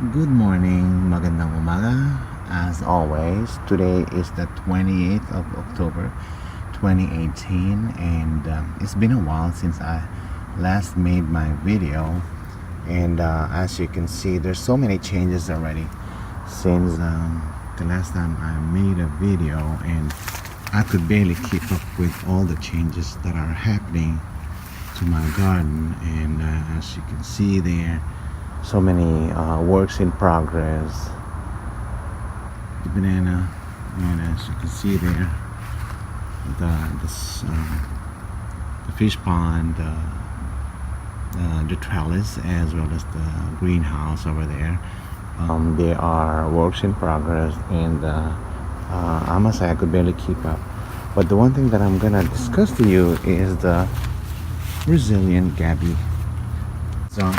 Good morning, magandang umaga. As always, today is the 28th of October 2018, and it's been a while since I last made my video. And as you can see, there's so many changes already since the last time I made a video, and I could barely keep up with all the changes that are happening to my garden. And as you can see there, so many works in progress. The banana, and as you can see there, the fish pond, the trellis, as well as the greenhouse over there. They are works in progress, and I must say I could barely keep up. But the one thing that I'm gonna discuss to you is the resilient Gabi. So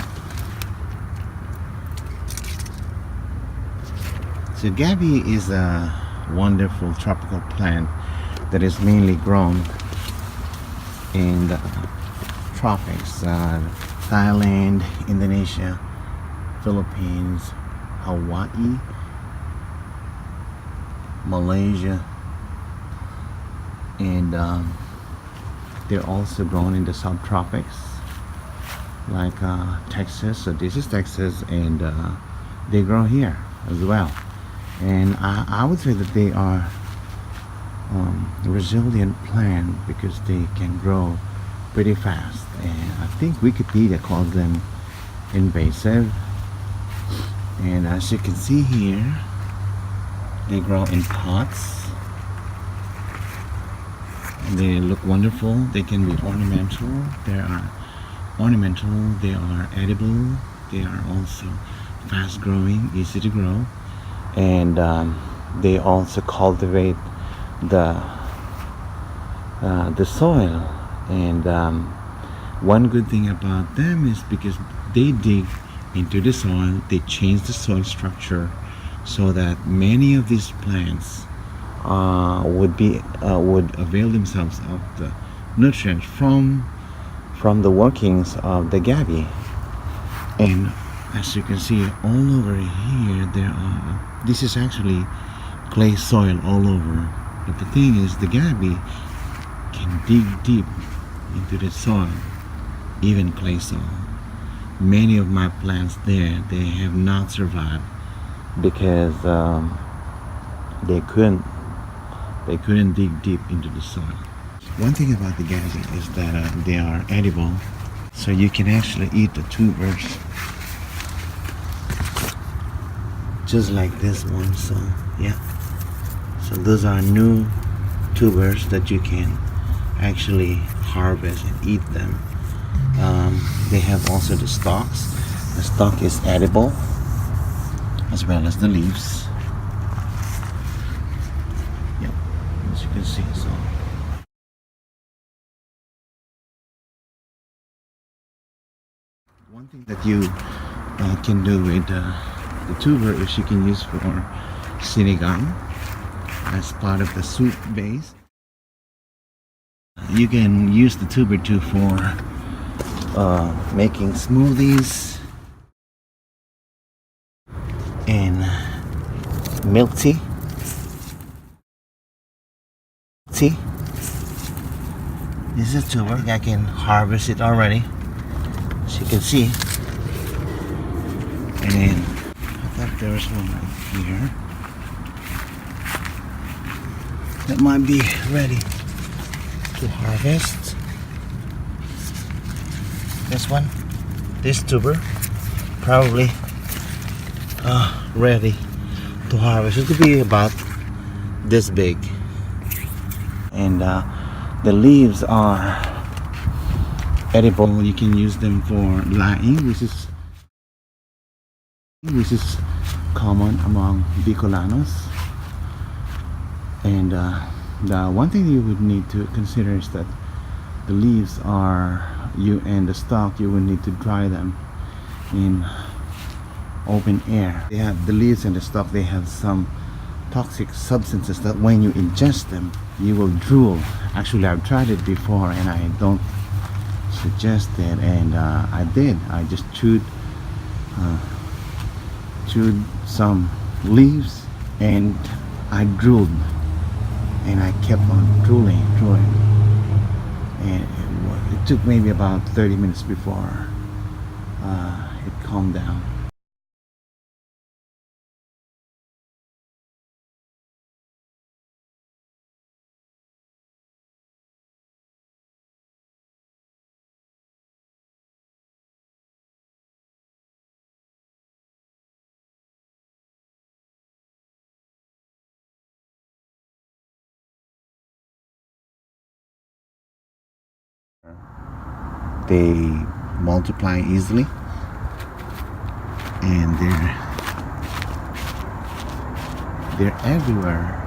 Gabi is a wonderful tropical plant that is mainly grown in the tropics, Thailand, Indonesia, Philippines, Hawaii, Malaysia, and they're also grown in the subtropics like Texas. So this is Texas, and they grow here as well. And I would say that they are resilient plant because they can grow pretty fast. And I think Wikipedia calls them invasive. And as you can see here, they grow in pots. They look wonderful. They can be ornamental. They are ornamental. They are edible. They are also fast growing, easy to grow. And they also cultivate the soil. And one good thing about them is because they dig into the soil, they change the soil structure so that many of these plants would avail themselves of the nutrients from the workings of the Gabi. And as you can see all over here, this is actually clay soil all over. But the thing is, the Gabi can dig deep into the soil, even clay soil. Many of my plants there, they have not survived because they couldn't dig deep into the soil. One thing about the Gabi is that they are edible, so you can actually eat the tubers. Just like this one. So yeah, so those are new tubers that you can actually harvest and eat them. They have also the stalks. The stalk is edible, as well as the leaves. Yep, as you can see. So one thing that you can do with the tuber is you can use for sinigang as part of the soup base. You can use the tuber too for making smoothies and milk tea. This is a tuber. I think I can harvest it already, as you can see. And I thought there was one right here that might be ready to harvest. This one, this tuber, probably ready to harvest. It could be about this big, and the leaves are edible. You can use them for laing, which is common among Bicolanos. And the one thing you would need to consider is that the leaves and the stalk, you would need to dry them in open air. They have the leaves and the stalk, they have some toxic substances that when you ingest them, you will drool. Actually, I've tried it before and I don't suggest it, and I did. I just chewed chewed some leaves, and I drooled, and I kept on drooling, and it took maybe about 30 minutes before it calmed down. They multiply easily, and they're everywhere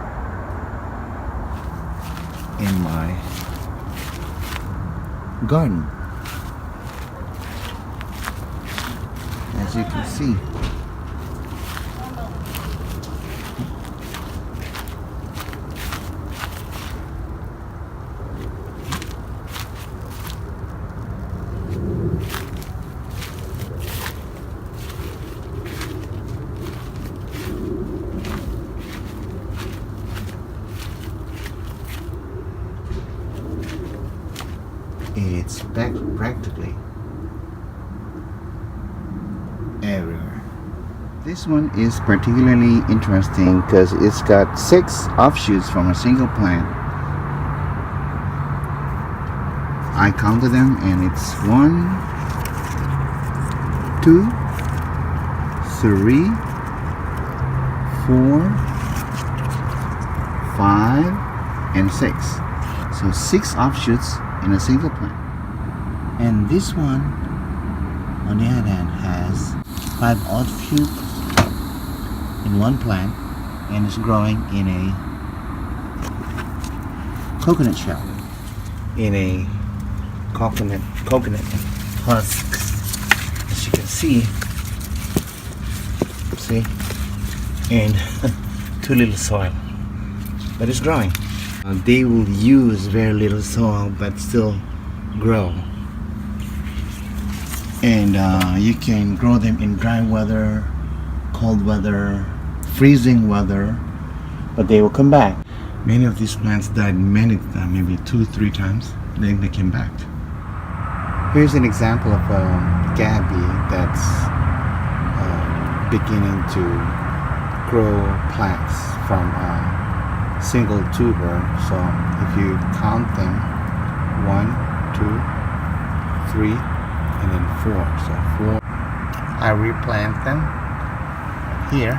in my garden, as you can see. It's practically everywhere. This one is particularly interesting because it's got 6 offshoots from a single plant. I counted them, and it's 1, 2, 3, 4, 5, and 6. So 6 offshoots in a single plant. And this one, on the other hand, has 5 offshoots in one plant, and it's growing in a coconut shell, in a coconut husk, as you can see, and too little soil, but it's growing. They will use very little soil but still grow, and you can grow them in dry weather, cold weather, freezing weather, but they will come back. Many of these plants died many times, maybe 2-3 times, then they came back. Here's an example of a Gabi that's beginning to grow plants from single tuber. So if you count them, 1, 2, 3, and then 4. So 4. I replant them here.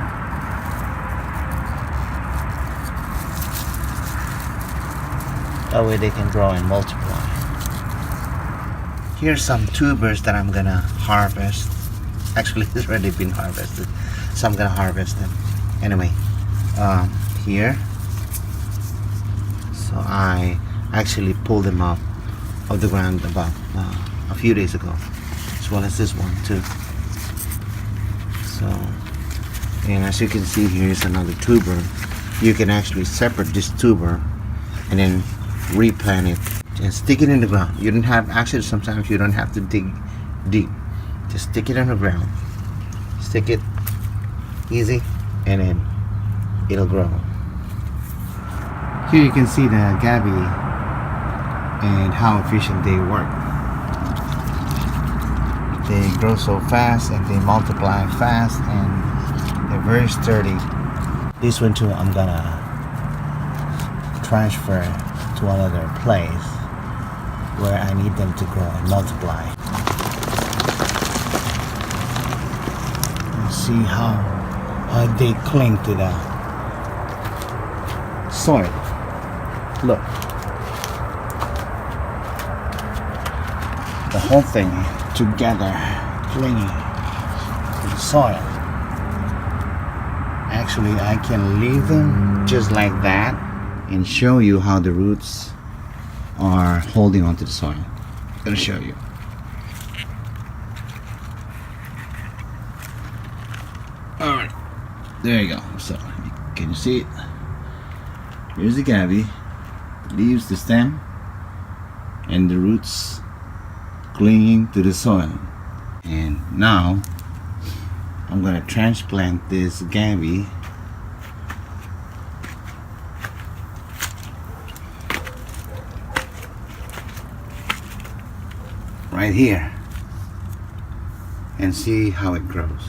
That way they can grow and multiply. Here's some tubers that I'm gonna harvest. Actually, it's already been harvested, so I'm gonna harvest them. Anyway, here. So I actually pulled them up of the ground about a few days ago, as well as this one too. So, and as you can see, here's another tuber. You can actually separate this tuber and then replant it and stick it in the ground. You don't have, actually sometimes you don't have to dig deep. Just stick it on the ground. Stick it easy, and then it'll grow. Here you can see the Gabi and how efficient they work. They grow so fast and they multiply fast, and they're very sturdy. This one too I'm gonna transfer to another place where I need them to grow and multiply. And see how they cling to the soil. Look, the whole thing together, clinging to the soil. Actually, I can leave them just like that and show you how the roots are holding onto the soil. I'm gonna show you. Alright, there you go. So, can you see it? Here's the Gabi, leaves, the stem, and the roots clinging to the soil. And now, I I'm gonna transplant this Gabi right here and see how it grows.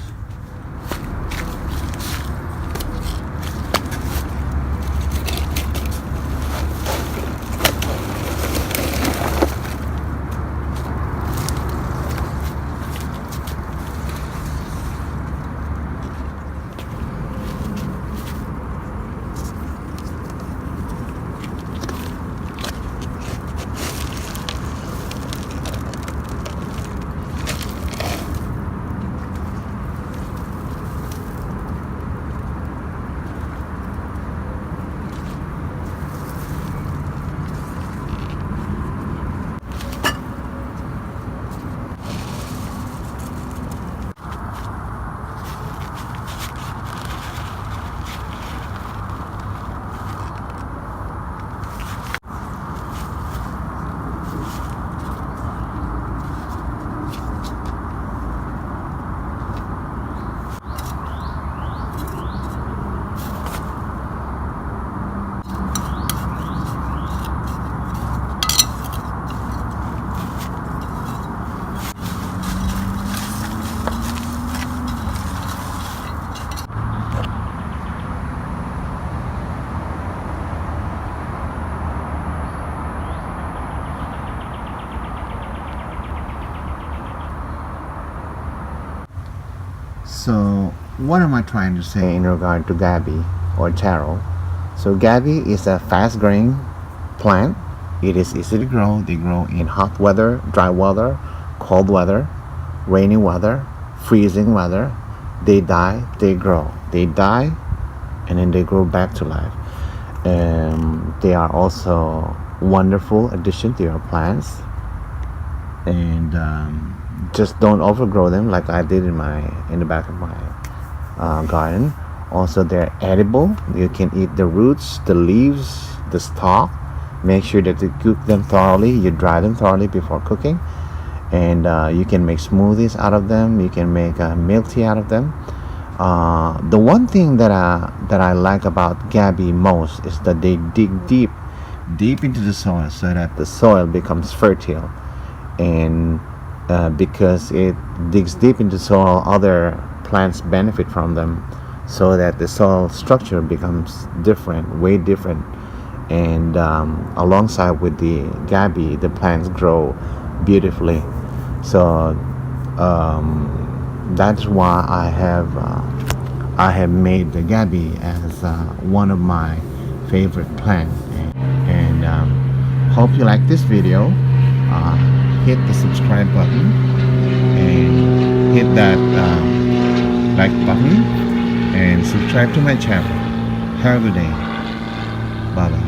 So what am I trying to say in regard to Gabi or Taro? So Gabi is a fast growing plant. It is easy to grow. They grow in hot weather, dry weather, cold weather, rainy weather, freezing weather. They die, they grow. They die and then they grow back to life. They are also wonderful addition to your plants. And just don't overgrow them like I did in the back of my garden. Also, they're edible. You can eat the roots, the leaves, the stalk. Make sure that you cook them thoroughly. You dry them thoroughly before cooking, and you can make smoothies out of them. You can make milk tea out of them. The one thing that I like about Gabi most is that they dig deep into the soil so that the soil becomes fertile. And because it digs deep into soil, other plants benefit from them, so that the soil structure becomes different, way different. And alongside with the Gabi, the plants grow beautifully. So that's why I have made the Gabi as one of my favorite plants. And hope you like this video. Hit the subscribe button and hit that like button and subscribe to my channel. Have a good day. Bye bye.